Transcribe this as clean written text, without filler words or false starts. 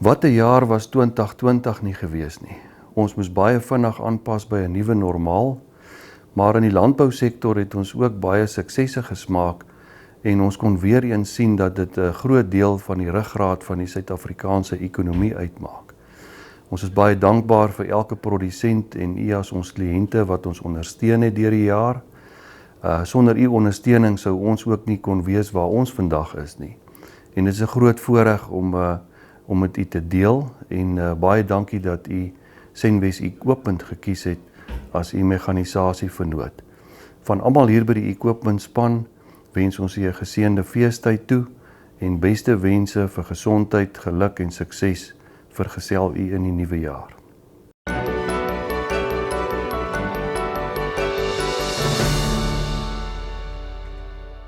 Wat 'n jaar was 2020 nie gewees nie. Ons moes baie vinnig aanpas by 'n nuwe normaal, maar in die landbousektor het ons ook baie suksesse gesmaak en ons kon weer eens sien dat dit 'n groot deel van die ruggraat van die Suid-Afrikaanse ekonomie uitmaak. Ons is baie dankbaar vir elke produsent en u as ons kliënte wat ons ondersteun het deur die jaar. Sonder u ondersteuning sou ons ook nie kon wees waar ons vandag is nie. En dit is 'n groot voorreg om met u te deel en baie dankie dat u Senwes Equipment gekies het as u mekanisasie vernoot. Van almal hier by die Equipment span wens ons u 'n geseënde feestyd toe en beste wense vir gesondheid, geluk en sukses vergesel u in die nuwe jaar.